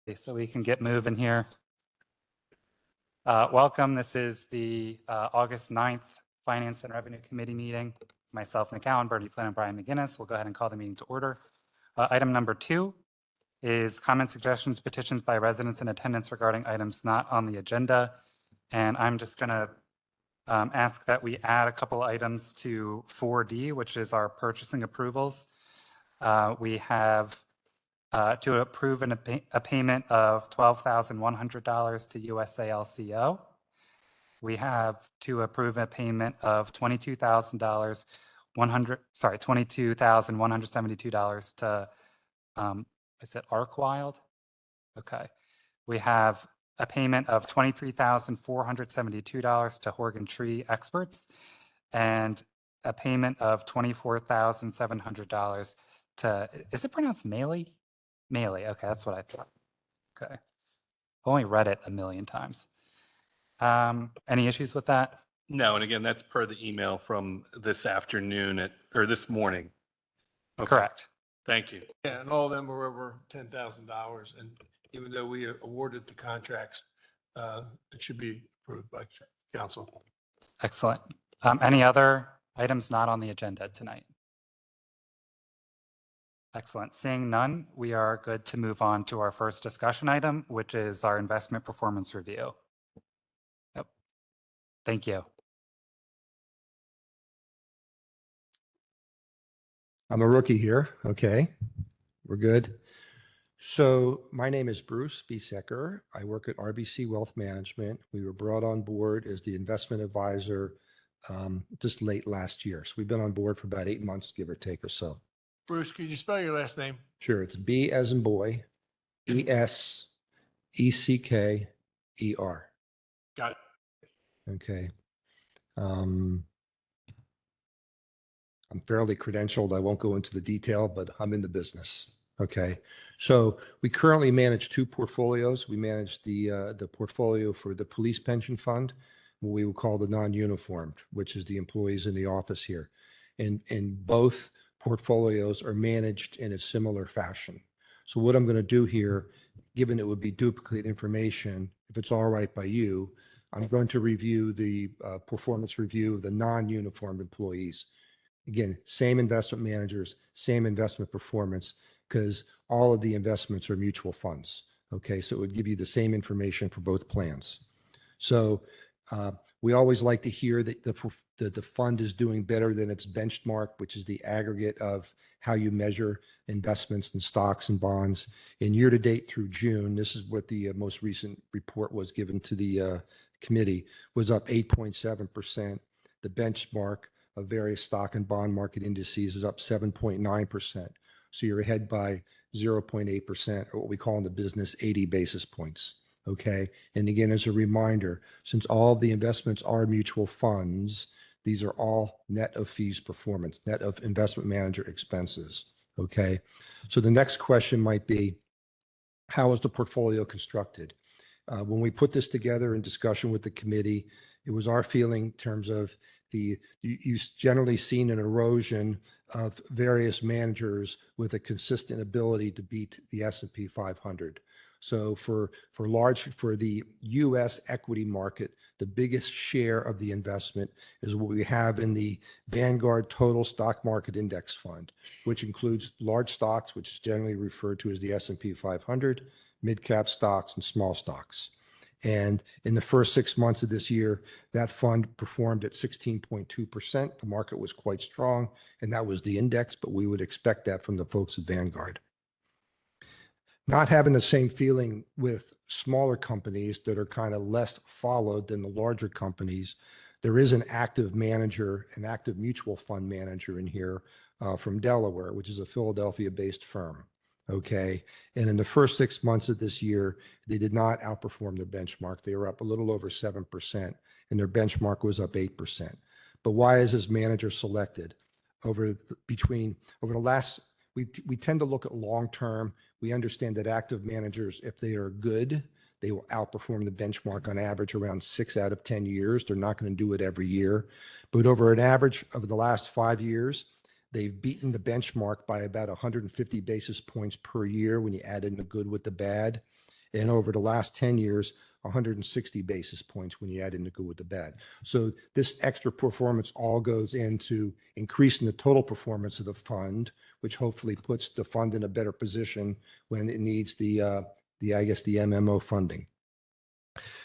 Okay, so we can get moving here. Welcome. This is the August 9th Finance and Revenue Committee meeting. Myself, Nick Allen, Bernie Flynn, and Brian McGinnis. We'll go ahead and call the meeting to order. Item number 2 is comments, suggestions, petitions by residents in attendance regarding items not on the agenda. And I'm just going to ask that we add a couple items to 4D, which is our purchasing approvals. We have to approve a payment of $12,100 to USALCO. We have to approve a payment of $22,172 to, is it ArcWild? Okay. We have a payment of $23,472 to Horgan Tree Experts and a payment of $24,700 to, is it pronounced Maley? Maley, okay, that's what I thought. Okay. I've only read it a million times. Any issues with that? No, and again, that's per the email from this afternoon or this morning. Okay. Correct. Thank you. Yeah, and all of them were over $10,000. And even though we awarded the contracts, it should be approved by council. Excellent. Any other items not on the agenda tonight? Excellent. Seeing none, we are good to move on to our first discussion item, which is our investment performance review. Yep. Thank you. I'm a rookie here. Okay, we're good. So my name is Bruce B. Secker. I work at RBC Wealth Management. We were brought on board as the investment advisor just late last year. So we've been on board for about 8 months, give or take or so. Bruce, could you spell your last name? Sure, it's B as in boy, E-S-E-C-K-E-R. Got it. Okay. I'm fairly credentialed. I won't go into the detail, but I'm in the business. Okay. So we currently manage 2 portfolios. We manage the portfolio for the police pension fund, what we would call the non-uniformed, which is the employees in the office here. And both portfolios are managed in a similar fashion. So what I'm going to do here, given it would be duplicate information, if it's all right by you, I'm going to review the performance review of the non-uniformed employees. Again, same investment managers, same investment performance, because all of the investments are mutual funds. Okay, so it would give you the same information for both plans. So we always like to hear that the fund is doing better than its benchmark, which is the aggregate of how you measure investments in stocks and bonds. In year to date through June, this is what the most recent report was given to the committee, was up 8.7%. The benchmark of various stock and bond market indices is up 7.9%. So you're ahead by 0.8%, or what we call in the business 80 basis points. Okay. And again, as a reminder, since all of the investments are mutual funds, these are all net of fees performance, net of investment manager expenses. Okay. So the next question might be, how is the portfolio constructed? When we put this together in discussion with the committee, it was our feeling in terms of you've generally seen an erosion of various managers with a consistent ability to beat the S&P 500. So for the U.S. equity market, the biggest share of the investment is what we have in the Vanguard Total Stock Market Index Fund, which includes large stocks, which is generally referred to as the S&P 500, mid-cap stocks, and small stocks. And in the first 6 months of this year, that fund performed at 16.2%. The market was quite strong, and that was the index, but we would expect that from the folks at Vanguard. Not having the same feeling with smaller companies that are kind of less followed than the larger companies, there is an active manager, an active mutual fund manager in here from Delaware, which is a Philadelphia-based firm. Okay. And in the first 6 months of this year, they did not outperform their benchmark. They were up a little over 7%, and their benchmark was up 8%. But why is this manager selected? Over the last, we tend to look at long term. We understand that active managers, if they are good, they will outperform the benchmark on average around 6 out of 10 years. They're not going to do it every year. But over an average of the last 5 years, they've beaten the benchmark by about 150 basis points per year when you add in the good with the bad. And over the last 10 years, 160 basis points when you add in the good with the bad. So this extra performance all goes into increasing the total performance of the fund, which hopefully puts the fund in a better position when it needs the MMO funding.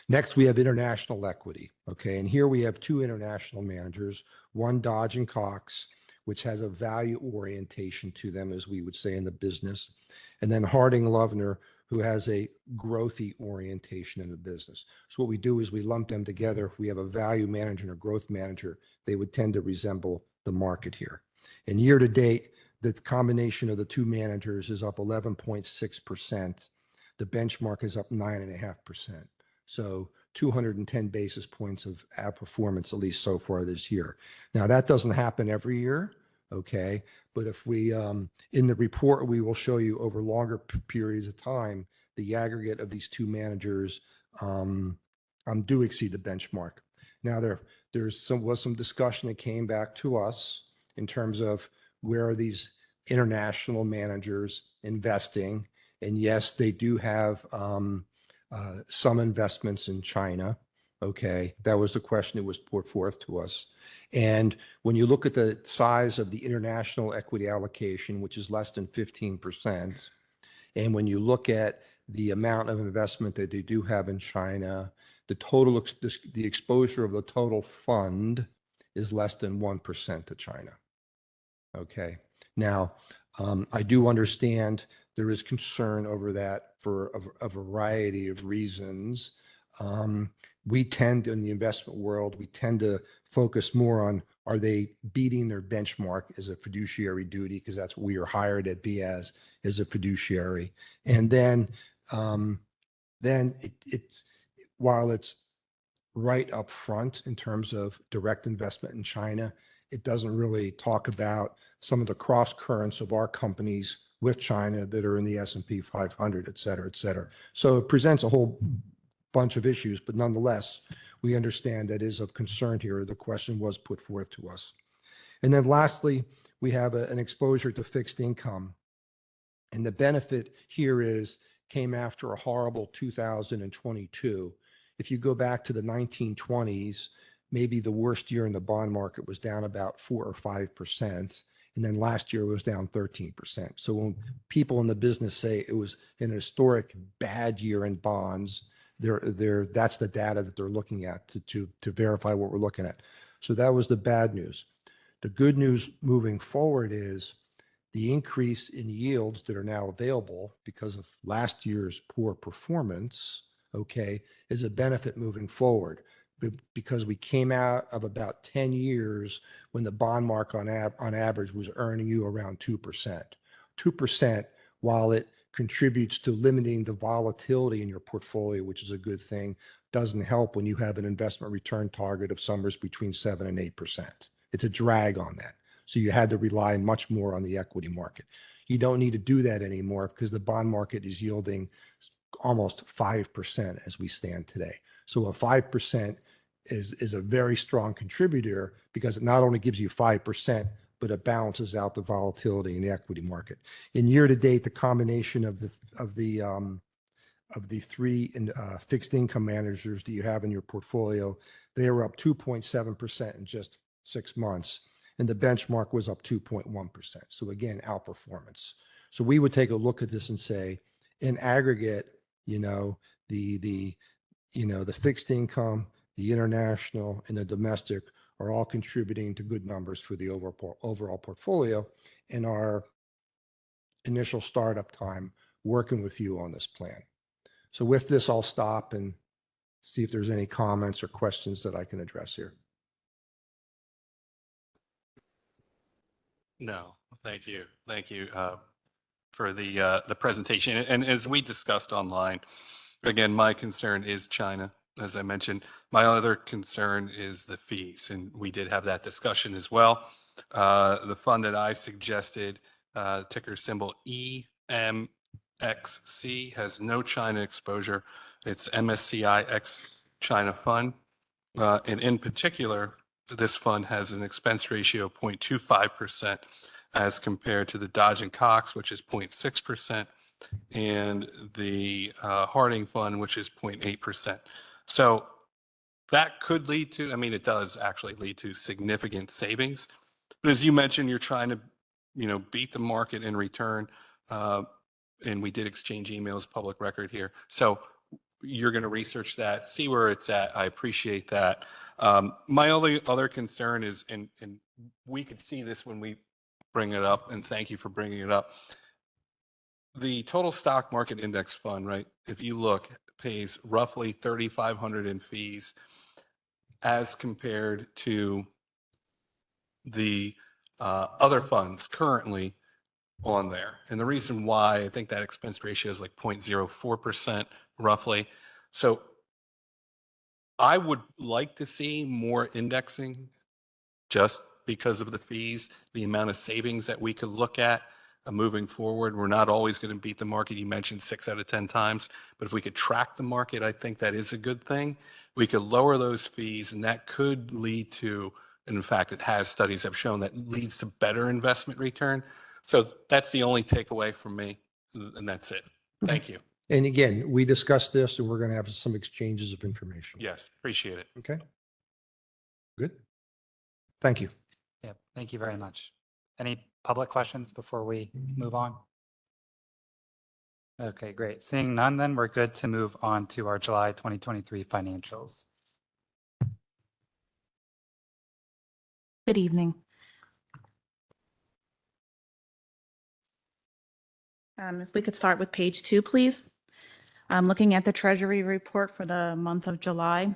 Next, we have international equity. Okay. And here we have two international managers, one Dodge and Cox, which has a value orientation to them, as we would say in the business. And then Harding Loevner, who has a growthy orientation in the business. So what we do is we lump them together. If we have a value manager and a growth manager, they would tend to resemble the market here. And year to date, the combination of the two managers is up 11.6%. The benchmark is up 9.5%. So 210 basis points of outperformance, at least so far this year. Now, that doesn't happen every year, okay? But if we, in the report, we will show you over longer periods of time, the aggregate of these two managers do exceed the benchmark. Now, was some discussion that came back to us in terms of where are these international managers investing? And yes, they do have some investments in China. Okay, that was the question that was put forth to us. And when you look at the size of the international equity allocation, which is less than 15%, and when you look at the amount of investment that they do have in China, the total the exposure of the total fund is less than 1% to China. Okay, now I do understand there is concern over that for a variety of reasons. We tend in the investment world, we tend to focus more on, are they beating their benchmark as a fiduciary duty? Because that's what we are hired at be as a fiduciary. And then it's while it's right up front in terms of direct investment in China, it doesn't really talk about some of the cross currents of our companies with China that are in the S&P 500, et cetera, et cetera. So it presents a whole bunch of issues, but nonetheless, we understand that is of concern here. The question was put forth to us. And then lastly, we have an exposure to fixed income. And the benefit here came after a horrible 2022. If you go back to the 1920s, maybe the worst year in the bond market was down about 4 or 5%. And then last year it was down 13%. So when people in the business say it was an historic bad year in bonds, that's the data that they're looking at to verify what we're looking at. So that was the bad news. The good news moving forward is the increase in yields that are now available because of last year's poor performance, okay, is a benefit moving forward. Because we came out of about 10 years when the bond market on average was earning you around 2%. 2%, while it contributes to limiting the volatility in your portfolio, which is a good thing, doesn't help when you have an investment return target of somewhere between 7 and 8%. It's a drag on that. So you had to rely much more on the equity market. You don't need to do that anymore because the bond market is yielding almost 5% as we stand today. So a 5% is a very strong contributor because it not only gives you 5%, but it balances out the volatility in the equity market. In year to date, the combination of the three fixed income managers that you have in your portfolio, they were up 2.7% in just 6 months, and the benchmark was up 2.1%. So again, outperformance. So we would take a look at this and say, in aggregate, the fixed income, the international, and the domestic are all contributing to good numbers for the overall portfolio in our initial startup time working with you on this plan. So with this, I'll stop and see if there's any comments or questions that I can address here. No, thank you. Thank you for the presentation. And as we discussed online, again, my concern is China. As I mentioned, my other concern is the fees, and we did have that discussion as well. The fund that I suggested, ticker symbol EMXC, has no China exposure. It's MSCI X China Fund. And in particular, this fund has an expense ratio of 0.25% as compared to the Dodge and Cox, which is 0.6%, and the Harding Fund, which is 0.8%. So that could lead to, I mean, it does actually lead to significant savings. But as you mentioned, you're trying to, beat the market in return. And we did exchange emails, public record here. So you're going to research that, see where it's at. I appreciate that. My only other concern is, and we could see this when we bring it up, and thank you for bringing it up. The total stock market index fund, right? If you look, pays roughly 3,500 in fees as compared to the other funds currently on there. And the reason why, I think that expense ratio is like 0.04% roughly. So I would like to see more indexing just because of the fees, the amount of savings that we could look at moving forward. We're not always going to beat the market. You mentioned 6 out of 10 times, but if we could track the market, I think that is a good thing. We could lower those fees, and that could lead to, and in fact, it has, studies have shown that leads to better investment return. So that's the only takeaway from me, and that's it. Thank you. And again, we discussed this and we're going to have some exchanges of information. Yes, appreciate it. Okay. Good. Thank you. Yeah, thank you very much. Any public questions before we move on? Okay, great. Seeing none, then we're good to move on to our July 2023 financials. Good evening. If we could start with page 2, please. Looking at the Treasury report for the month of July,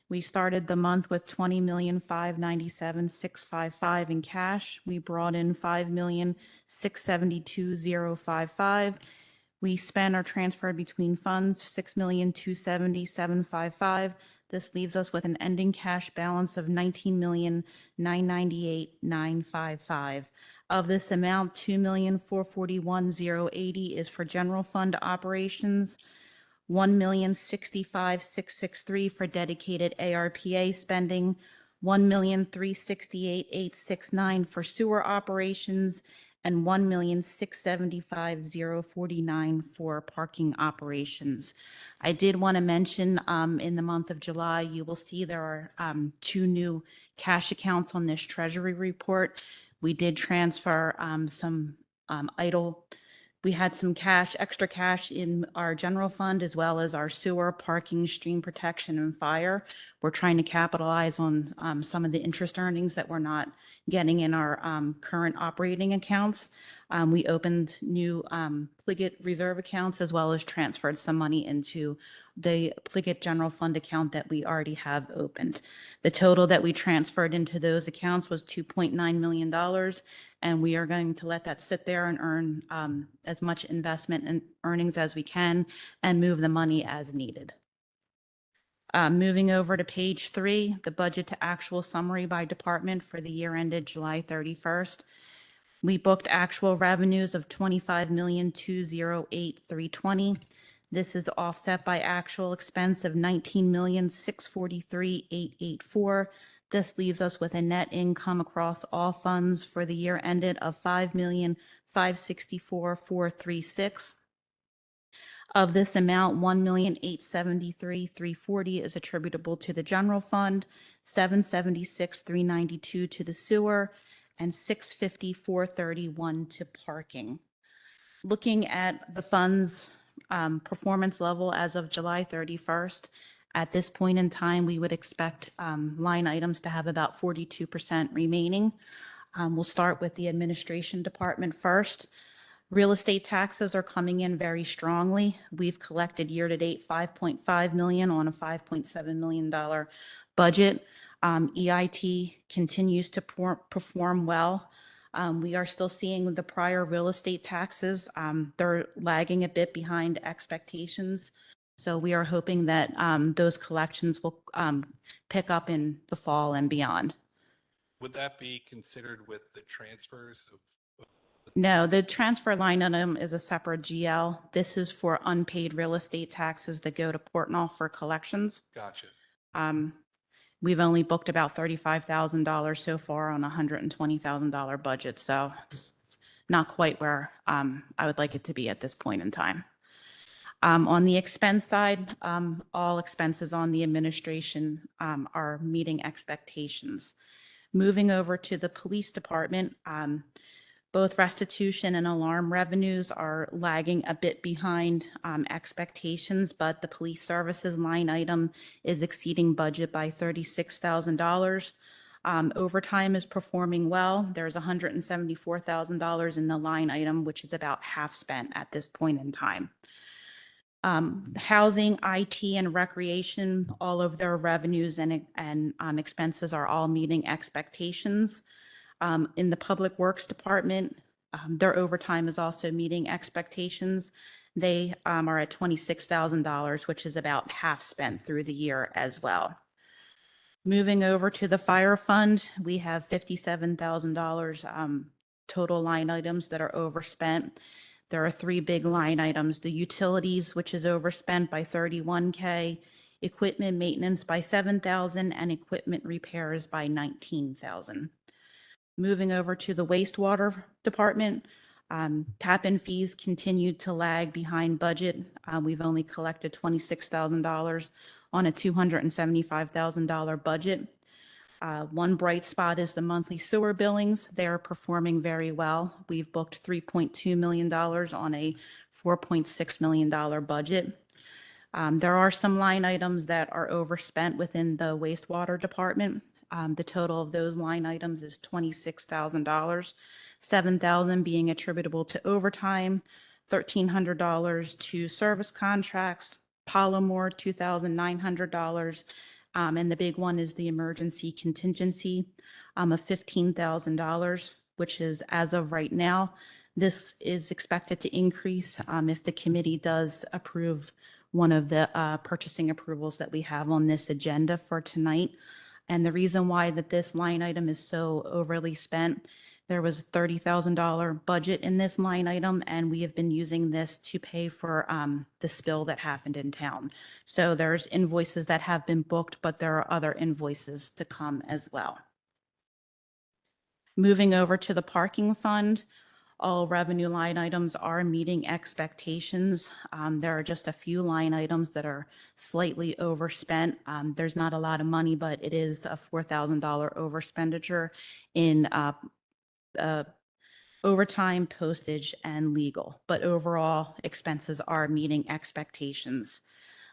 we started the month with $20,597,655 in cash. We brought in $5,672,055. We spent or transferred between funds $6,270,755. This leaves us with an ending cash balance of $19,998,955. Of this amount, $2,441,080 is for general fund operations, $1,065,663 for dedicated ARPA spending, $1,368,869 for sewer operations, and $1,675,049 for parking operations. I did want to mention in the month of July, you will see there are 2 new cash accounts on this Treasury report. We did transfer some idle. We had some cash, extra cash in our general fund, as well as our sewer, parking, stream protection, and fire. We're trying to capitalize on some of the interest earnings that we're not getting in our current operating accounts. We opened new Pliget reserve accounts, as well as transferred some money into the Pliget general fund account that we already have opened. The total that we transferred into those accounts was $2.9 million, and we are going to let that sit there and earn as much investment and earnings as we can and move the money as needed. Moving over to page 3, the budget to actual summary by department for the year ended July 31st. We booked actual revenues of $25,208,320. This is offset by actual expense of $19,643,884. This leaves us with a net income across all funds for the year ended of $5,564,436. Of this amount, $1,873,340 is attributable to the general fund, $776,392 to the sewer, and $654,31 to parking. Looking at the fund's performance level as of July 31st, at this point in time, we would expect line items to have about 42% remaining. We'll start with the administration department first. Real estate taxes are coming in very strongly. We've collected year-to-date $5.5 million on a $5.7 million budget. EIT continues to perform well. We are still seeing the prior real estate taxes. They're lagging a bit behind expectations. So we are hoping that those collections will pick up in the fall and beyond. Would that be considered with the transfers? No, the transfer line item is a separate GL. This is for unpaid real estate taxes that go to Portnoy for collections. Gotcha. We've only booked about $35,000 so far on a $120,000 budget. So not quite where I would like it to be at this point in time. On the expense side, all expenses on the administration are meeting expectations. Moving over to the police department, both restitution and alarm revenues are lagging a bit behind expectations, but the police services line item is exceeding budget by $36,000. Overtime is performing well. There's $174,000 in the line item, which is about half spent at this point in time. Housing, IT, and recreation, all of their revenues and expenses are all meeting expectations. In the Public Works Department, their overtime is also meeting expectations. They are at $26,000, which is about half spent through the year as well. Moving over to the fire fund, we have $57,000 total line items that are overspent. There are three big line items: the utilities, which is overspent by $31K, equipment maintenance by $7,000, and equipment repairs by $19,000. Moving over to the wastewater department, tap-in fees continued to lag behind budget. We've only collected $26,000 on a $275,000 budget. One bright spot is the monthly sewer billings. They are performing very well. We've booked $3.2 million on a $4.6 million budget. There are some line items that are overspent within the wastewater department. The total of those line items is $26,000, $7,000 being attributable to overtime, $1,300 to service contracts, Polymore $2,900, and the big one is the emergency contingency of $15,000, which is, as of right now, this is expected to increase if the committee does approve one of the purchasing approvals that we have on this agenda for tonight. And the reason why that this line item is so overly spent, there was a $30,000 budget in this line item, and we have been using this to pay for the spill that happened in town. So there's invoices that have been booked, but there are other invoices to come as well. Moving over to the parking fund, all revenue line items are meeting expectations. There are just a few line items that are slightly overspent. There's not a lot of money, but it is a $4,000 overspenditure in overtime, postage, and legal. But overall, expenses are meeting expectations.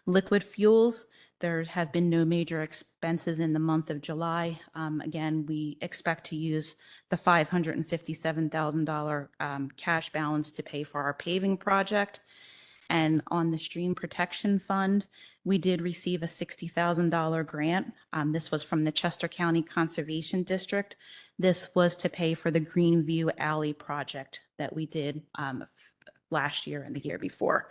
Liquid fuels, there have been no major expenses in the month of July. Again, we expect to use the $557,000 cash balance to pay for our paving project. And on the stream protection fund, we did receive a $60,000 grant. This was from the Chester County Conservation District. This was to pay for the Greenview Alley project that we did last year and the year before.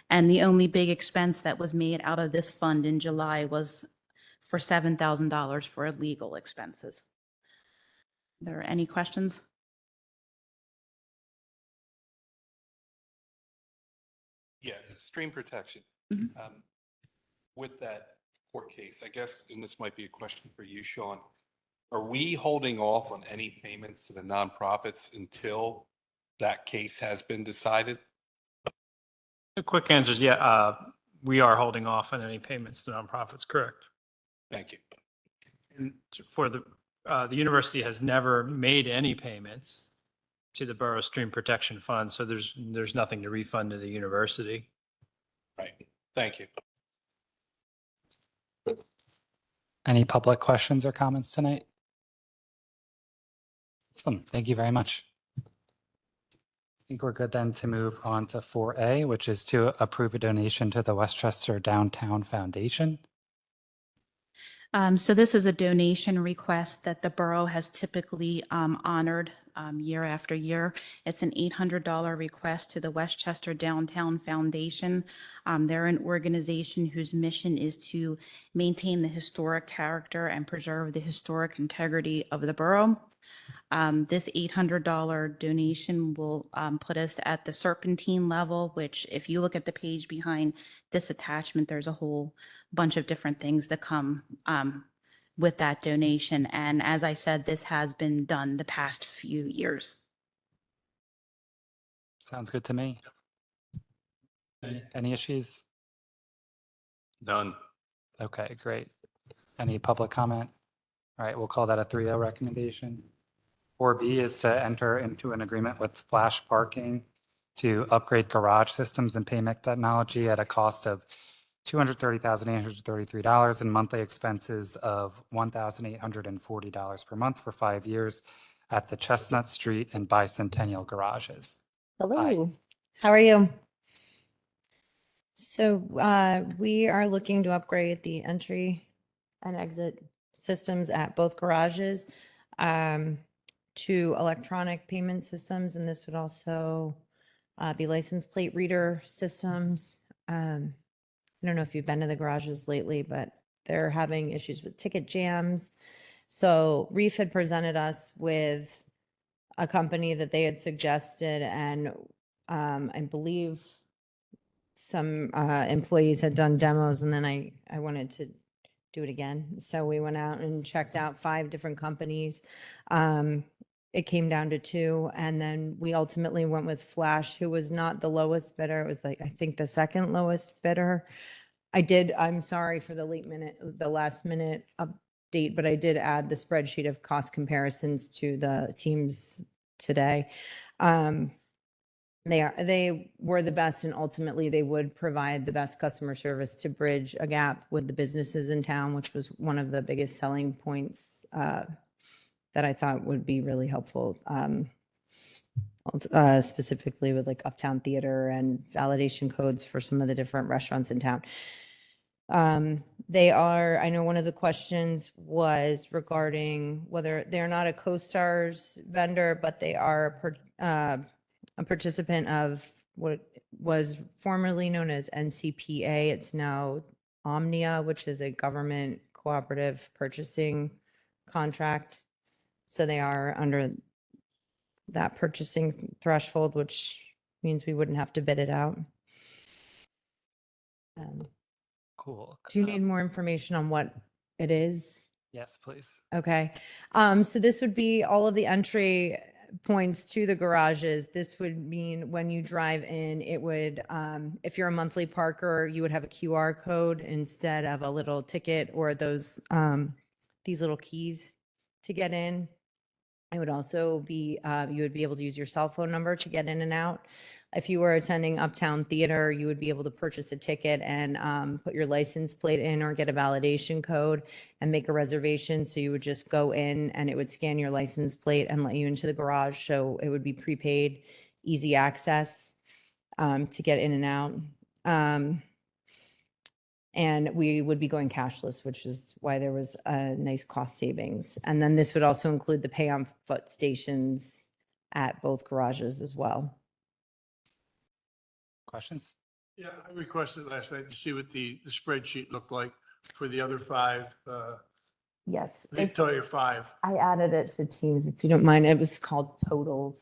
And the only big expense that was made out of this fund in July was for $7,000 for legal expenses. Are there any questions? Yeah, stream protection. With that court case, I guess, and this might be a question for you, Sean, are we holding off on any payments to the nonprofits until that case has been decided? The quick answer is yeah, we are holding off on any payments to nonprofits, correct? Thank you. And for the university has never made any payments to the Borough Stream Protection Fund, so there's nothing to refund to the university. Right. Thank you. Any public questions or comments tonight? Awesome. Thank you very much. I think we're good then to move on to 4A, which is to approve a donation to the Westchester Downtown Foundation. So this is a donation request that the borough has typically honored year after year. It's an $800 request to the Westchester Downtown Foundation. They're an organization whose mission is to maintain the historic character and preserve the historic integrity of the borough. This $800 donation will put us at the Serpentine level, which if you look at the page behind this attachment, there's a whole bunch of different things that come with that donation. And as I said, this has been done the past few years. Sounds good to me. Any issues? Done. Okay, great. Any public comment? All right, we'll call that a 3-0 recommendation. 4B is to enter into an agreement with Flash Parking to upgrade garage systems and payment technology at a cost of $230,833 and monthly expenses of $1,840 per month for 5 years at the Chestnut Street and Bicentennial garages. Hello, how are you? So we are looking to upgrade the entry and exit systems at both garages to electronic payment systems, and this would also be license plate reader systems. I don't know if you've been to the garages lately, but they're having issues with ticket jams. So Reef had presented us with a company that they had suggested, and I believe some employees had done demos, and then I wanted to do it again. So we went out and checked out 5 different companies. It came down to 2, and then we ultimately went with Flash, who was not the lowest bidder. It was like, I think, the second lowest bidder. I'm sorry for the last minute update, but I did add the spreadsheet of cost comparisons to the teams today. They were the best, and ultimately they would provide the best customer service to bridge a gap with the businesses in town, which was one of the biggest selling points that I thought would be really helpful, specifically with like Uptown Theater and validation codes for some of the different restaurants in town. I know one of the questions was regarding whether they're not a CoStarz vendor, but they are a participant of what was formerly known as NCPA. It's now Omnia, which is a government cooperative purchasing contract. So they are under that purchasing threshold, which means we wouldn't have to bid it out. Cool. Do you need more information on what it is? Yes, please. Okay. So this would be all of the entry points to the garages. This would mean when you drive in, it would, if you're a monthly parker, you would have a QR code instead of a little ticket or those, these little keys to get in. It would also be, you would be able to use your cell phone number to get in and out. If you were attending Uptown Theater, you would be able to purchase a ticket and put your license plate in or get a validation code and make a reservation. So you would just go in and it would scan your license plate and let you into the garage. So it would be prepaid, easy access to get in and out. And we would be going cashless, which is why there was a nice cost savings. And then this would also include the pay on foot stations at both garages as well. Questions? Yeah, I requested last night to see what the spreadsheet looked like for the other 5, Yes. Victoria 5. I added it to Teams, if you don't mind. It was called totals.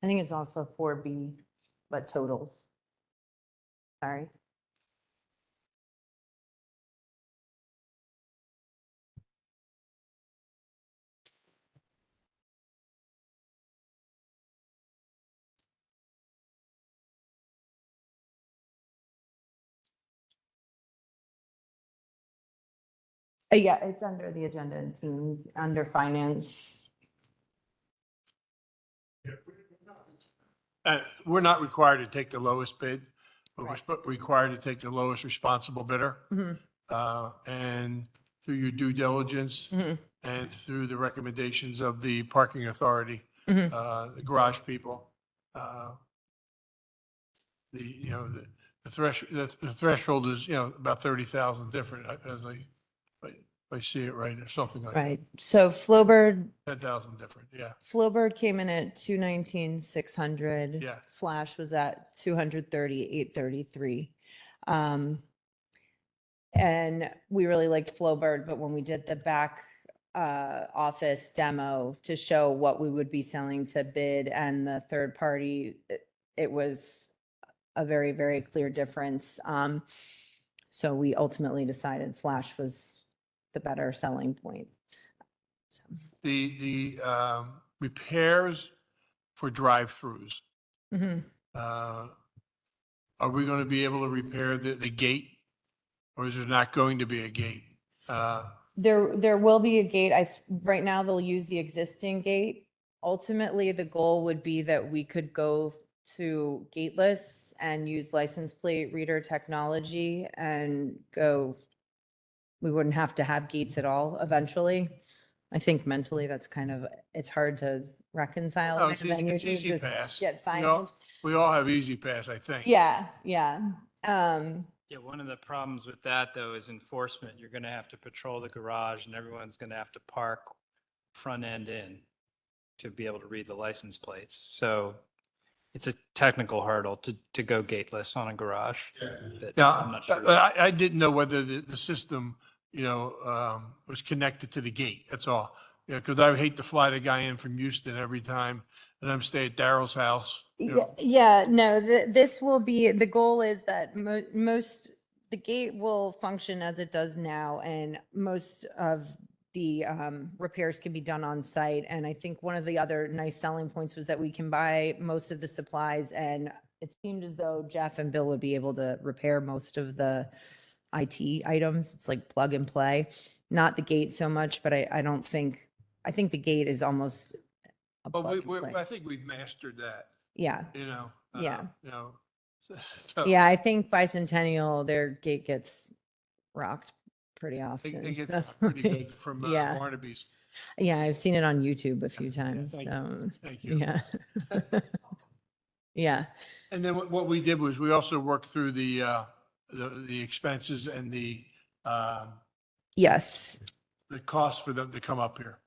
I think it's also 4B, but totals. Sorry. Yeah, it's under the agenda in Teams, under finance. We're not required to take the lowest bid, but we're required to take the lowest responsible bidder. Mhm. And through your due diligence Mhm. and through the recommendations of the parking authority, Mhm. the garage people, the threshold is, about 30,000 different as if I see it right, or something like that. Right. So Flowbird 10,000 different, yeah. Flowbird came in at 219,600. Yeah. Flash was at 230,833. And we really liked Flowbird, but when we did the back office demo to show what we would be selling to bid and the third party, it was a very, very clear difference. So we ultimately decided Flash was the better selling point. So, The repairs for drive-throughs, mhm. are we going to be able to repair the gate? Or is there not going to be a gate? There will be a gate. Right now they'll use the existing gate. Ultimately, the goal would be that we could go to gateless and use license plate reader technology and go, we wouldn't have to have gates at all eventually. I think mentally that's kind of, it's hard to reconcile. No, in it's a easy, venue it's to easy just pass. Get We all- signage. We all have Easy Pass, I think. Yeah, yeah. Yeah, one of the problems with that though is enforcement. You're going to have to patrol the garage and everyone's going to have to park front end in to be able to read the license plates. So it's a technical hurdle to go gateless on a garage. that Yeah, I'm not sure. I didn't know whether the system, was connected to the gate, that's all. Yeah, because I hate to fly the guy in from Houston every time and I'm staying at Daryl's house. Yeah, no, this will be, the goal is that the gate will function as it does now, and most of the repairs can be done on site. And I think one of the other nice selling points was that we can buy most of the supplies, and it seemed as though Jeff and Bill would be able to repair most of the IT items. It's like plug and play, not the gate so much, but I think the gate is almost a But plug and play. I think we've mastered that, Yeah. Yeah. So Yeah, I think Bicentennial, their gate gets rocked pretty They often. get so- pretty good from Yeah. Barnaby's. Yeah, I've seen it on YouTube a few times. thank you. So, Thank you. yeah. Yeah. And then what we did was we also worked through the expenses and the Yes. cost for them to come up here.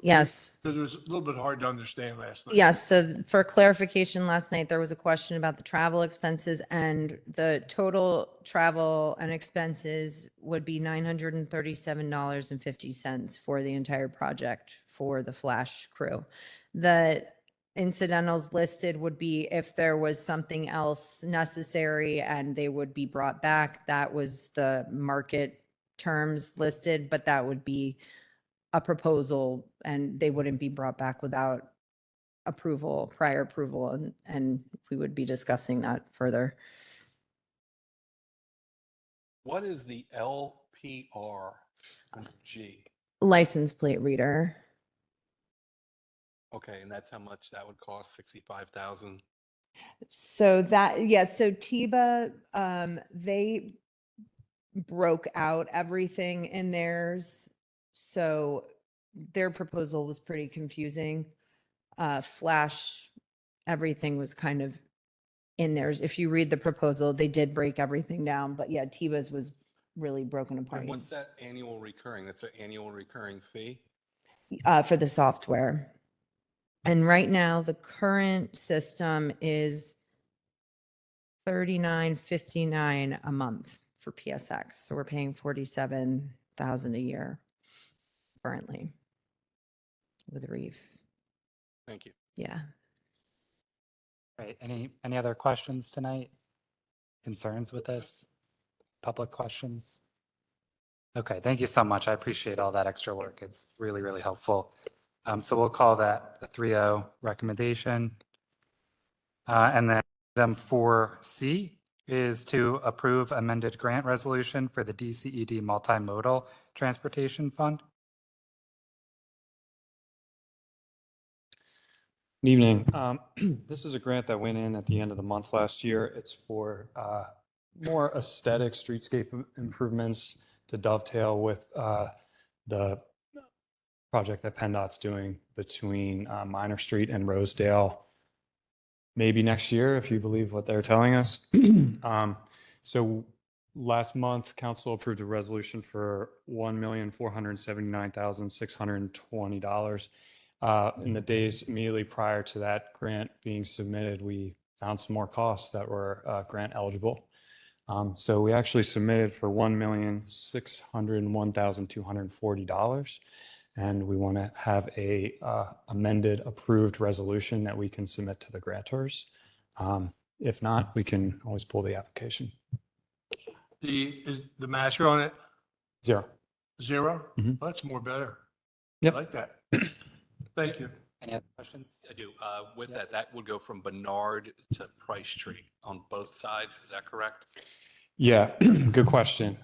Yes. Because it was a little bit hard to understand last night. Yes. So for clarification, last night there was a question about the travel expenses, and the total travel and expenses would be $937.50 for the entire project for the Flash crew. The incidentals listed would be if there was something else necessary and they would be brought back. That was the market terms listed, but that would be a proposal and they wouldn't be brought back without prior approval, and we would be discussing that further. What is the LPR G? License plate reader. Okay, and that's how much that would cost, 65,000? So so TIBA, they broke out everything in theirs. So their proposal was pretty confusing. Flash, everything was kind of in theirs. If you read the proposal, they did break everything down, but yeah, TIBA's was really broken apart And what's that annual recurring? That's an annual recurring fee? for the software. And right now, the current system is $39.59 a month for PSX. So we're paying $47,000 a year currently with Reef. Thank you. Yeah. Right, any other questions tonight? Concerns with this? Public questions? Okay, thank you so much. I appreciate all that extra work. It's really, really helpful. So we'll call that a 3-0 recommendation. And then item 4C is to approve amended grant resolution for the DCED Multimodal Transportation Fund. Good evening. This is a grant that went in at the end of the month last year. It's for more aesthetic streetscape improvements to dovetail with the project that PennDOT's doing between Minor Street and Rosedale. Maybe next year, if you believe what they're telling us. So last month, council approved a resolution for $1,479,620. In the days immediately prior to that grant being submitted, we found some more costs that were grant eligible. So we actually submitted for $1,601,240, and we want to have a amended approved resolution that we can submit to the grantors. If not, we can always pull the application. Is the match on it? 0. 0? Mhm. Well, that's more better. I Yep. like that. Thank you. Any other questions? I do. With that, that would go from Bernard to Price Street on both sides. Is that correct? Yeah, good question.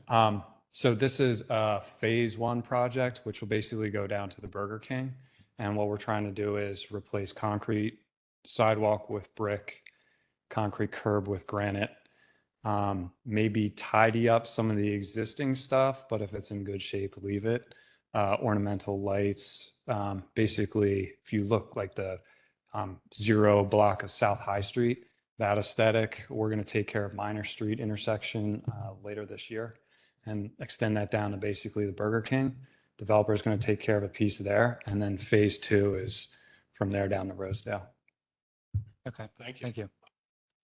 So this is a phase one project, which will basically go down to the Burger King. And what we're trying to do is replace concrete sidewalk with brick, concrete curb with granite. Maybe tidy up some of the existing stuff, but if it's in good shape, leave it. Ornamental lights. Basically, if you look like the 0 block of South High Street, that aesthetic, we're going to take care of Minor Street intersection later this year and extend that down to basically the Burger King. Developer is going to take care of a piece there. And then phase two is from there down to Rosedale. Okay, Thank you. thank you.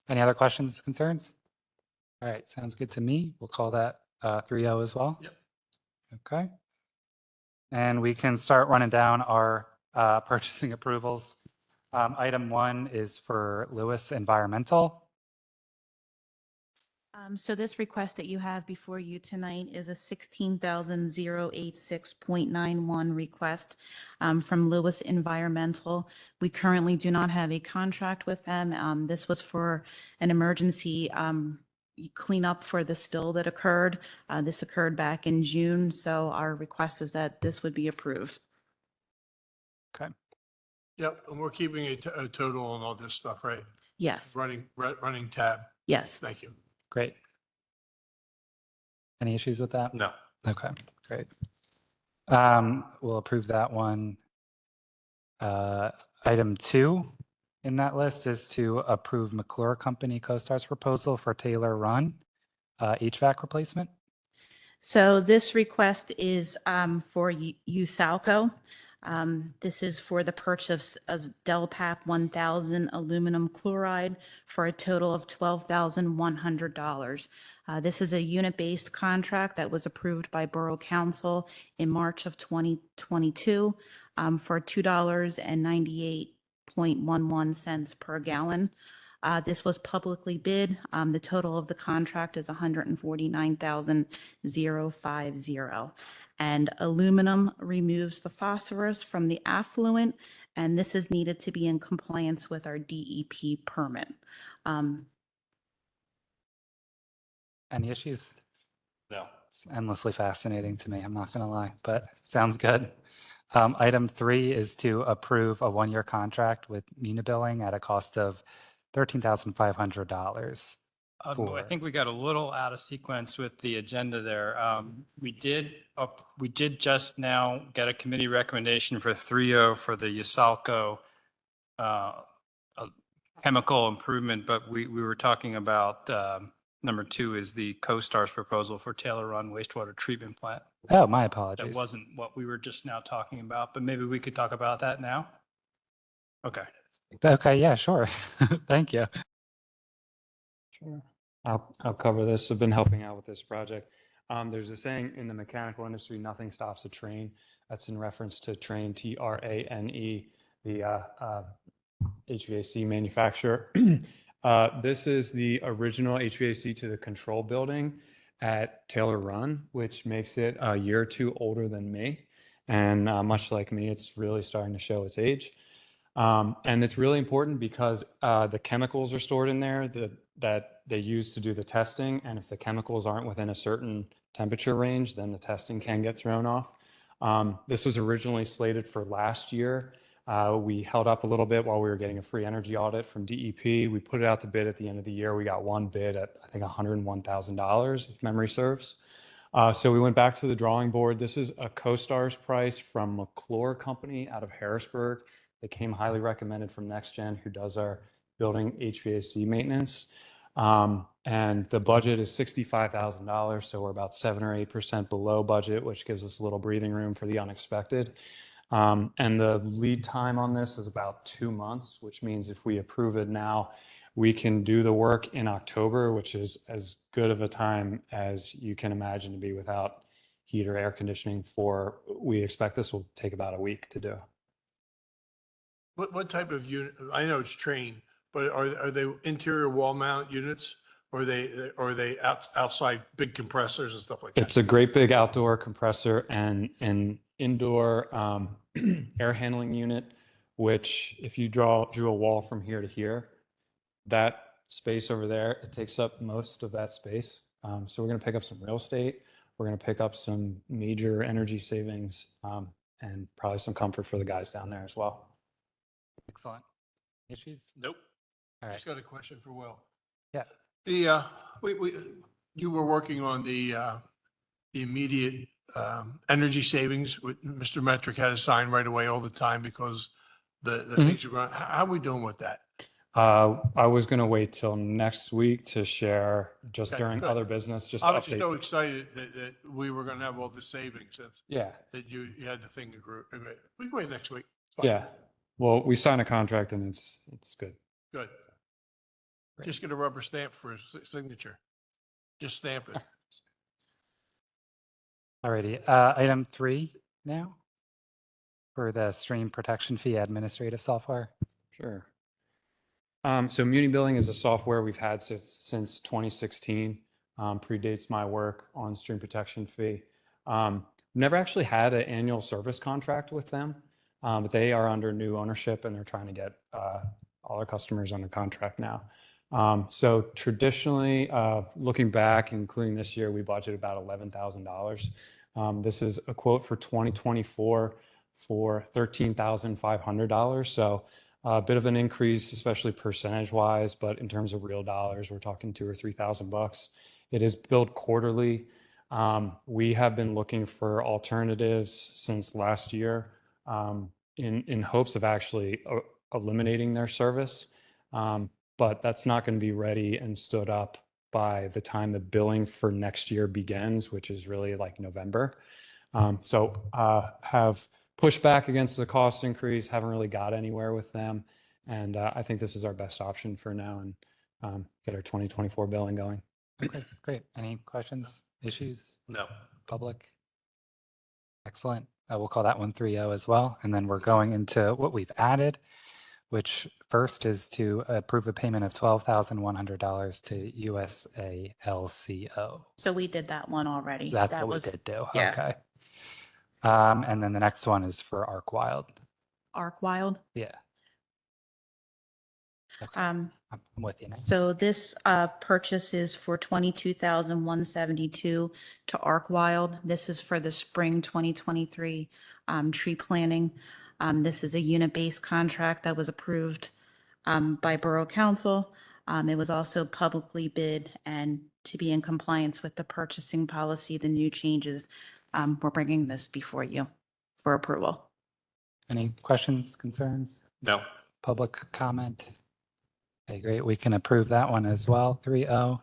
Any other questions, concerns? All right, sounds good to me. We'll call that 3-0 as well. Yep. Okay. And we can start running down our purchasing approvals. Item 1 is for Lewis Environmental. So this request that you have before you tonight is a 16,086.91 request from Lewis Environmental. We currently do not have a contract with them. This was for an emergency cleanup for the spill that occurred. This occurred back in June, so our request is that this would be approved. Okay. Yep, and we're keeping a total on all this stuff, right? Yes, Running tab. yes. Thank you. Great. Any issues with that? No. Okay, great. We'll approve that one. Item 2 in that list is to approve McClure Company CoStar's proposal for Taylor Run HVAC replacement. So this request is for USALCO. This is for the purchase of Delpap 1000 aluminum chloride for a total of $12,100. This is a unit-based contract that was approved by Borough Council in March of 2022 for $2.98.11 per gallon. This was publicly bid. The total of the contract is $149,050. And aluminum removes the phosphorus from the affluent, and this is needed to be in compliance with our DEP permit. Any issues? No. It's endlessly fascinating to me, I'm not going to lie, but sounds good. Item 3 is to approve a 1-year contract with Unibilling at a cost of $13,500. I think we got a little out of sequence with the agenda there. We did just now get a committee recommendation for 3-0 for the USALCO chemical improvement, but we were talking about number 2 is the CoStar's proposal for Taylor Run wastewater treatment plant. Oh, my That apologies. wasn't what we were just now talking about, but maybe we could talk about that now. Okay. Okay, yeah, sure. Thank you. Sure. I'll cover this. I've been helping out with this project. There's a saying in the mechanical industry, nothing stops a train. That's in reference to Trane, Trane, the HVAC manufacturer. This is the original HVAC to the control building at Taylor Run, which makes it a year or 2 older than me. And much like me, it's really starting to show its age. And it's really important because the chemicals are stored in there that they use to do the testing. And if the chemicals aren't within a certain temperature range, then the testing can get thrown off. This was originally slated for last year. We held up a little bit while we were getting a free energy audit from DEP. We put it out to bid at the end of the year. We got one bid at, I think, $101,000, if memory serves. So we went back to the drawing board. This is a CoStar's price from McClure Company out of Harrisburg. They came highly recommended from NextGen, who does our building HVAC maintenance. And the budget is $65,000. So we're about 7 or 8% below budget, which gives us a little breathing room for the unexpected. And the lead time on this is about 2 months, which means if we approve it now, we can do the work in October, which is as good of a time as you can imagine to be without heat or air conditioning for, we expect this will take about a week to do. What type of unit? I know it's Trane, but are they interior wall mount units or are they outside big compressors and stuff like that? It's a great big outdoor compressor and an indoor air handling unit, which if you drew a wall from here to here, that space over there, it takes up most of that space. So we're going to pick up some real estate. We're going to pick up some major energy savings and probably some comfort for the guys down there as well. Excellent. Issues? Nope. All right. Just got a question for Will. Yeah. You were working on the immediate energy savings. Mr. Metric had to sign right away all the time because the things are going, how are we doing with that? I was going to wait till next week to share just Okay, during good. other business, just I was just update. so excited that we were going to have all the savings, Yeah, that you had the thing agreed. We can wait next week. It's fine. yeah. Well, we signed a contract and it's good. Good. Great. Just get a rubber stamp for his signature. Just stamp it. All righty. Item 3 now for the stream protection fee administrative software. Sure. So Muni Billing is a software we've had since 2016. Predates my work on stream protection fee. Never actually had an annual service contract with them, but they are under new ownership and they're trying to get all their customers under contract now. So traditionally, looking back, including this year, we budgeted about $11,000. This is a quote for 2024 for $13,500. So a bit of an increase, especially percentage wise, but in terms of real dollars, we're talking $2,000 or $3,000. It is billed quarterly. We have been looking for alternatives since last year in hopes of actually eliminating their service. But that's not going to be ready and stood up by the time the billing for next year begins, which is really like November. So have pushed back against the cost increase, haven't really got anywhere with them. And I think this is our best option for now and get our 2024 billing going. Okay, great. Any questions, issues, No. public? Excellent. We'll call that one 3-0 as well. And then we're going into what we've added, which first is to approve a payment of $12,100 to USA LCO. So we did that one already. That's That what was we did do. yeah. Okay. And then the next one is for Arc Wild. Arc Wild. Yeah. Okay. Um, I'm with you now. So this purchase is for $22,172 to Arc Wild. This is for the spring 2023 tree planting. This is a unit-based contract that was approved by Borough Council. It was also publicly bid, and to be in compliance with the purchasing policy, the new changes, we're bringing this before you for approval. Any questions, concerns, No. public comment? Okay, great. We can approve that one as well, 3-0.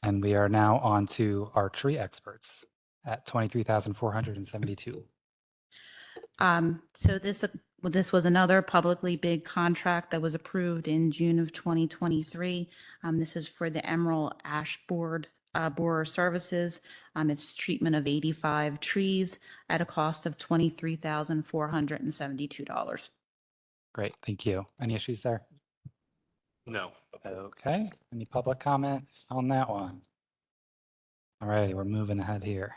And we are now on to our tree experts at $23,472. So this was another publicly bid contract that was approved in June of 2023. This is for the Emerald Ash Borer Services. It's treatment of 85 trees at a cost of $23,472. Great, thank you. Any issues there? No. Okay, any public comment on that one? All righty, we're moving ahead here.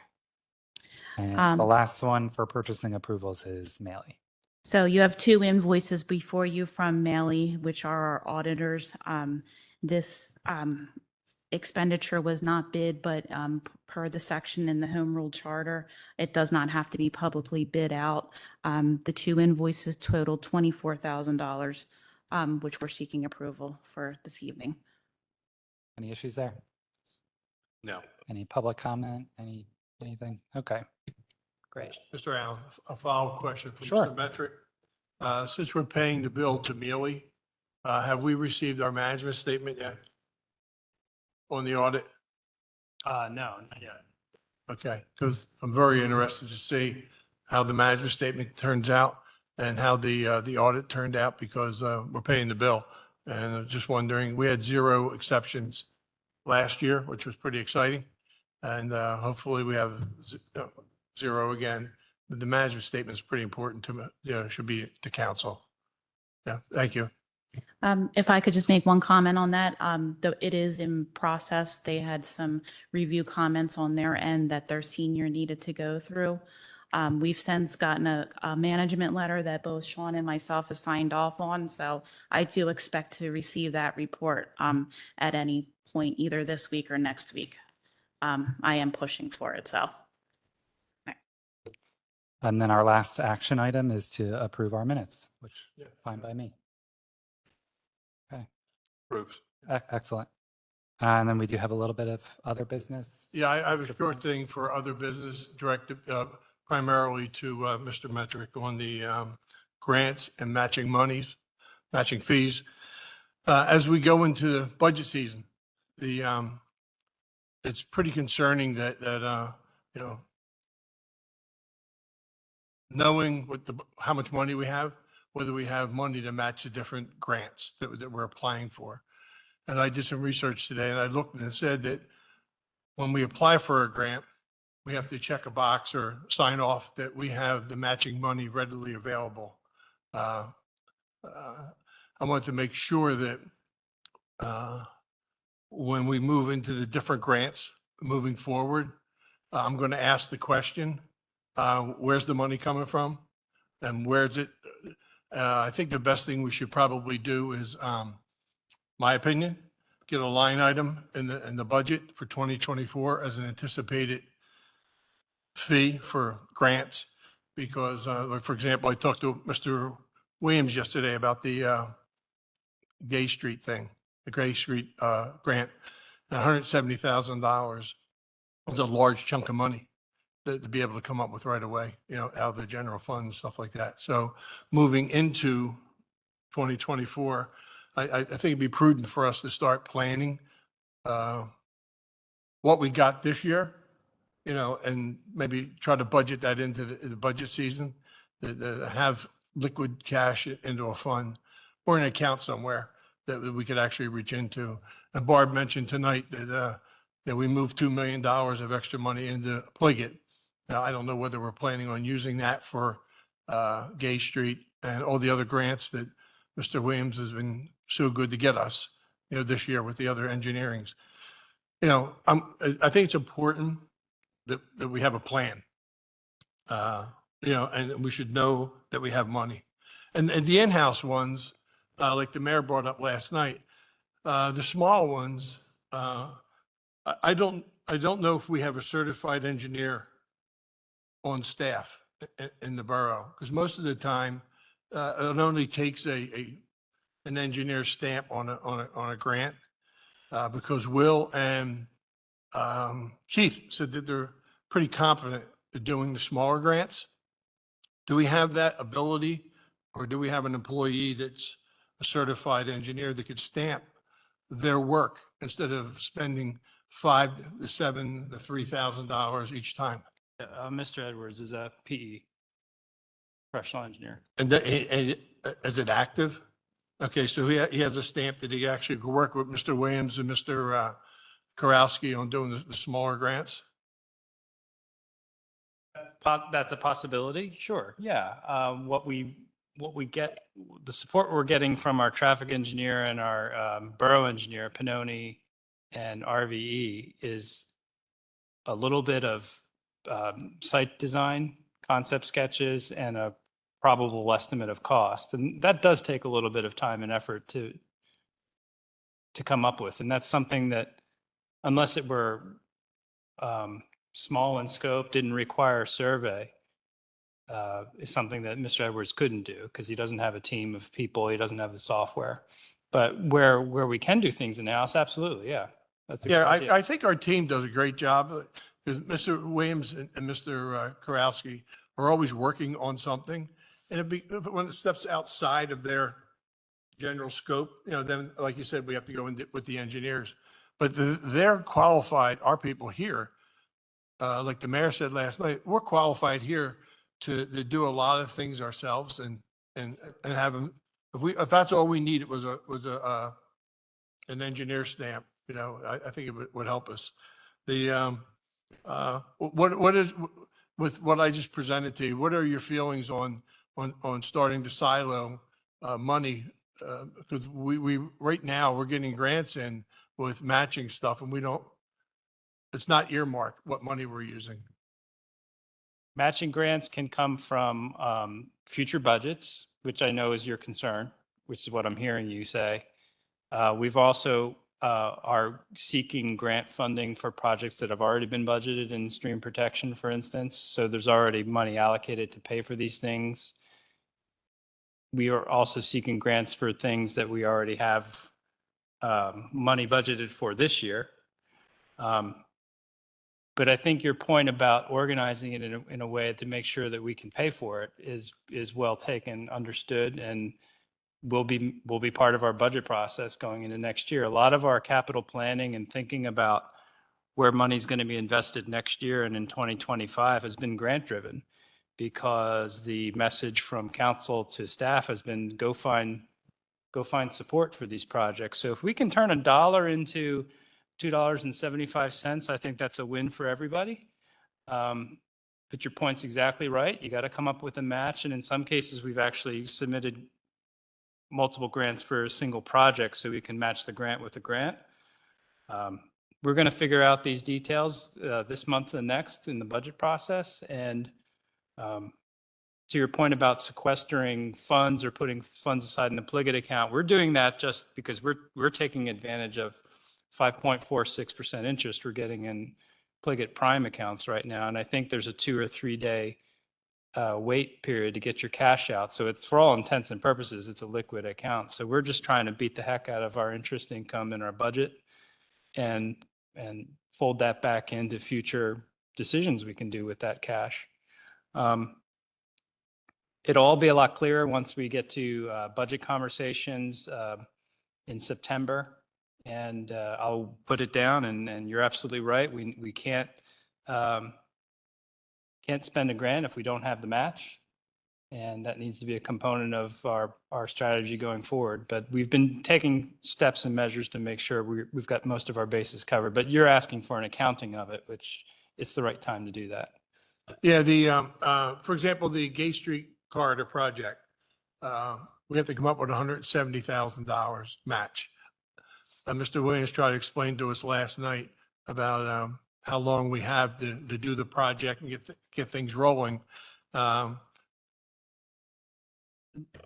And the last one for purchasing approvals is Maley. So you have two invoices before you from Maley, which are our auditors. This expenditure was not bid, but per the section in the Home Rule Charter, it does not have to be publicly bid out. The two invoices total $24,000, which we're seeking approval for this evening. Any issues there? No. Any public comment? Anything? Okay, great. Mr. Allen, a follow-up question from Sure. Mr. Metric. Since we're paying the bill to Mealy, have we received our management statement yet on the audit? No, not yet. Okay, because I'm very interested to see how the management statement turns out and how the audit turned out, because we're paying the bill. And I'm just wondering, we had 0 exceptions last year, which was pretty exciting. And hopefully we have 0 again. The management statement is pretty important to, should be to council. Yeah, thank you. If I could just make one comment on that, though it is in process, they had some review comments on their end that their senior needed to go through. We've since gotten a management letter that both Sean and myself have signed off on, so I do expect to receive that report at any point, either this week or next week. I am pushing for it, so. And then our last action item is to approve our minutes, which Yeah. fine by me. Okay, Approved. excellent. And then we do have a little bit of other business. Yeah, I have a Mr. short Brown? thing for other business directed primarily to Mr. Metrick on the grants and matching monies, matching fees. As we go into the budget season, it's pretty concerning that you know, knowing how much money we have, whether we have money to match the different grants that we're applying for. And I did some research today and I looked and it said that when we apply for a grant, we have to check a box or sign off that we have the matching money readily available. I want to make sure that when we move into the different grants moving forward, I'm going to ask the question, where's the money coming from? And where's it? I think the best thing we should probably do is, my opinion, get a line item in the budget for 2024 as an anticipated fee for grants. Because, like, for example, I talked to Mr. Williams yesterday about the Gay Street thing, the Gay Street grant. And $170,000 was a large chunk of money to be able to come up with right away, you know, out of the general fund and stuff like that. So moving into 2024, I think it'd be prudent for us to start planning what we got this year, you know, and maybe try to budget that into the budget season, to have liquid cash into a fund or an account somewhere that we could actually reach into. And Barb mentioned tonight that we moved $2 million of extra money into Pliget. Now, I don't know whether we're planning on using that for Gay Street and all the other grants that Mr. Williams has been so good to get us, you know, this year with the other engineerings. You know, I think it's important that we have a plan. You know, and we should know that we have money. And the in-house ones, like the mayor brought up last night, the small ones, I don't know if we have a certified engineer on staff in the borough, because most of the time, it only takes an engineer stamp on a grant, because Will and Keith said that they're pretty confident at doing the smaller grants. Do we have that ability, or do we have an employee that's a certified engineer that could stamp their work instead of spending $5,000 to $7,000 to $3,000 each time? Mr. Edwards is a PE, professional engineer. And is it active? Okay, so he has a stamp that he actually could work with Mr. Williams and Mr. Karowski on doing the smaller grants? That's a possibility, sure, yeah. What we get, the support we're getting from our traffic engineer and our borough engineer, Pannoni and RVE, is a little bit of site design, concept sketches, and a probable estimate of cost. And that does take a little bit of time and effort to come up with. And that's something that, unless it were small in scope, didn't require a survey, is something that Mr. Edwards couldn't do because he doesn't have a team of people. He doesn't have the software. But where we can do things in-house, absolutely, yeah. That's a good idea. I think our team does a great job, because Mr. Williams and Mr. Karowski are always working on something. And when it steps outside of their general scope, you know, then, like you said, we have to go in with the engineers. But they're qualified, our people here, like the mayor said last night, we're qualified here to do a lot of things ourselves and have them. If that's all we needed was an engineer stamp, you know, I think it would help us. What is, with what I just presented to you, what are your feelings on starting to silo money because we, right now, we're getting grants in with matching stuff and we don't, it's not earmarked what money we're using. Matching grants can come from future budgets, which I know is your concern, which is what I'm hearing you say. We've also are seeking grant funding for projects that have already been budgeted in stream protection, for instance. So there's already money allocated to pay for these things. We are also seeking grants for things that we already have money budgeted for this year. But I think your point about organizing it in a way to make sure that we can pay for it is well taken, understood, and will be part of our budget process going into next year. A lot of our capital planning and thinking about where money's going to be invested next year and in 2025 has been grant driven, because the message from council to staff has been go find support for these projects. So if we can turn $1 into $2.75, I think that's a win for everybody. But your point's exactly right. You got to come up with a match. And in some cases, we've actually submitted multiple grants for a single project so we can match the grant with the grant. We're going to figure out these details this month and next in the budget process. And to your point about sequestering funds or putting funds aside in the Pliget account, we're doing that just because we're taking advantage of 5.46% interest we're getting in Pliget Prime accounts right now. And I think there's a 2 or 3 day wait period to get your cash out. So it's, for all intents and purposes, it's a liquid account. So we're just trying to beat the heck out of our interest income in our budget and fold that back into future decisions we can do with that cash. It'll all be a lot clearer once we get to budget conversations in September. And I'll put it down, and you're absolutely right. We can't spend a grant if we don't have the match. And that needs to be a component of our strategy going forward. But we've been taking steps and measures to make sure we've got most of our bases covered. But you're asking for an accounting of it, which it's the right time to do that. Yeah, for example, the Gay Street Corridor project, we have to come up with $170,000 match. Mr. Williams tried to explain to us last night about how long we have to do the project and get things rolling.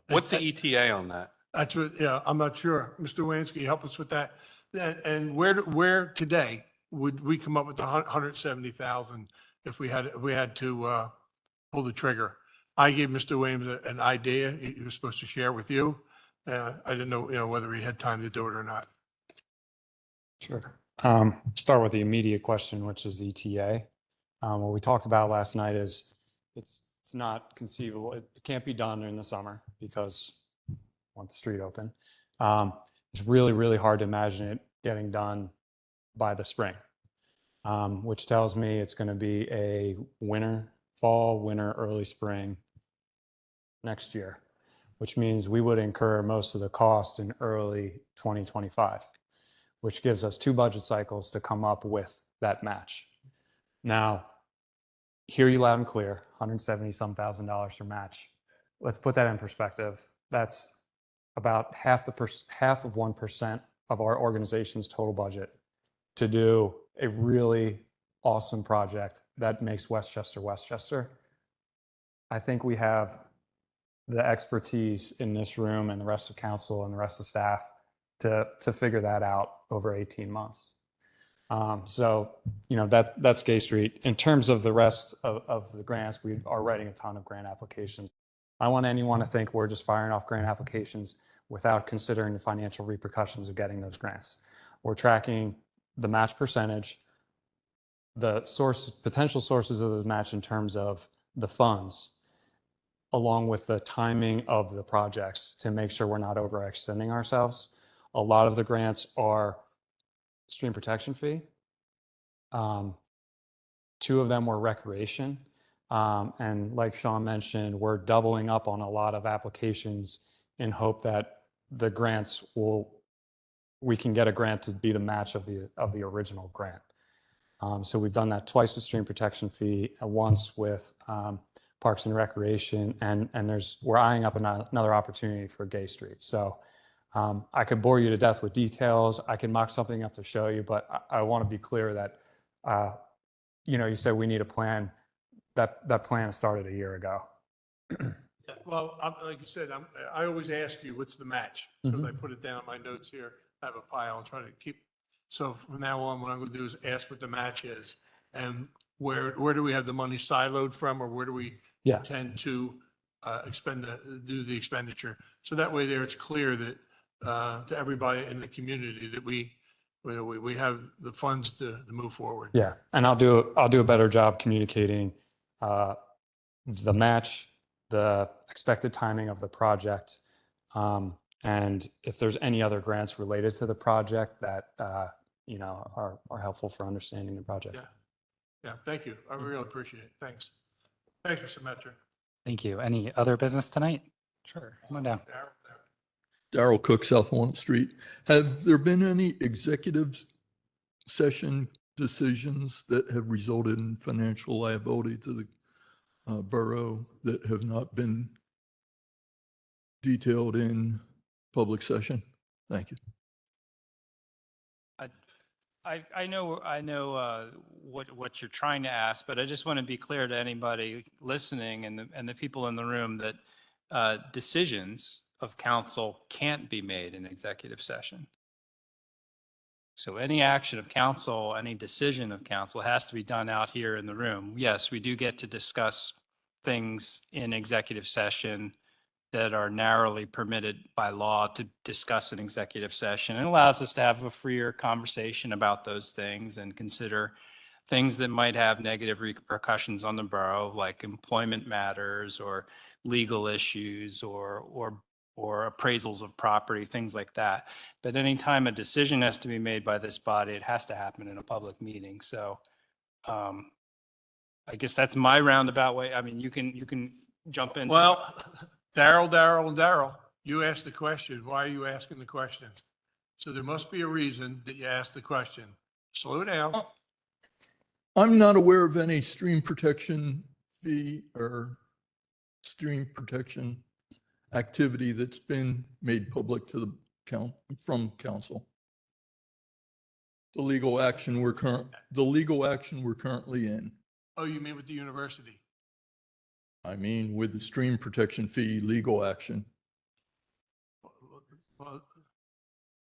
What's the ETA on that? That's what, yeah, I'm not sure. Mr. Williams, can you help us with that? And where today would we come up with the 170,000 if we had to pull the trigger? I gave Mr. Williams an idea he was supposed to share with you. I didn't know, whether he had time to do it or not. Sure. Start with the immediate question, which is ETA. What we talked about last night is it's not conceivable. It can't be done in the summer because we want the street open. It's really, really hard to imagine it getting done by the spring, which tells me it's going to be a fall, winter, early spring next year, which means we would incur most of the cost in early 2025. Which gives us 2 budget cycles to come up with that match. Now, hear you loud and clear, $170-some thousand for match. Let's put that in perspective. That's about half of 1% of our organization's total budget to do a really awesome project that makes Westchester, Westchester. I think we have the expertise in this room and the rest of council and the rest of staff to figure that out over 18 months. So, that's Gay Street. In terms of the rest of the grants, we are writing a ton of grant applications. I don't want anyone to think we're just firing off grant applications without considering the financial repercussions of getting those grants. We're tracking the match percentage, the potential sources of the match in terms of the funds, along with the timing of the projects to make sure we're not overextending ourselves. A lot of the grants are stream protection fee. 2 of them were recreation. And like Sean mentioned, we're doubling up on a lot of applications in hope that the grants we can get a grant to be the match of the original grant. So we've done that twice with stream protection fee, and once with Parks and Recreation, and we're eyeing up another opportunity for Gay Street. So I could bore you to death with details. I can mock something up to show you, but I want to be clear that, you said we need a plan. That plan started a year ago. Well, like you said, I always ask you, what's the match? Because I put it down in my notes here. I have a pile and try to keep. So from now on, what I'm going to do is ask what the match is and where do we have the money siloed from, or where do we Yeah. intend to do the expenditure? So that way there, it's clear that to everybody in the community that we have the funds to move forward. Yeah, and I'll do a better job communicating the match, the expected timing of the project, and if there's any other grants related to the project that are helpful for understanding the project. Yeah. Yeah, thank you. I really appreciate it. Thanks. Thanks, Mr. Metro. Thank you. Any other business tonight? Sure. Come on down. Darrell Cook, South Walnut Street. Have there been any executive session decisions that have resulted in financial liability to the borough that have not been detailed in public session? Thank you. I know what you're trying to ask, but I just want to be clear to anybody listening and the people in the room that decisions of council can't be made in executive session. So any action of council, any decision of council has to be done out here in the room. Yes, we do get to discuss things in executive session that are narrowly permitted by law to discuss in executive session. It allows us to have a freer conversation about those things and consider things that might have negative repercussions on the borough, like employment matters or legal issues or appraisals of property, things like that. But anytime a decision has to be made by this body, it has to happen in a public meeting. So I guess that's my roundabout way. I mean, you can jump in. Well, Daryl, you asked the question. Why are you asking the question? So there must be a reason that you asked the question. Slow down. I'm not aware of any stream protection fee or stream protection activity that's been made public to the from council. The legal action we're currently in. Oh, you mean with the university? I mean, with the stream protection fee legal action. Well,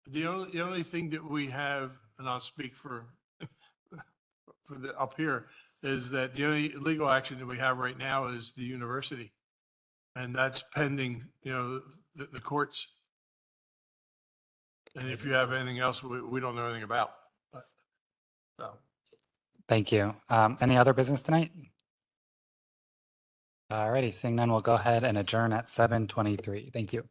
the only thing that we have, and I'll speak for the up here, is that the only legal action that we have right now is the university. And that's pending, the courts. And if you have anything else, we don't know anything about. But, so. Thank you. Any other business tonight? All righty, seeing none, we'll go ahead and adjourn at 7:23. Thank you.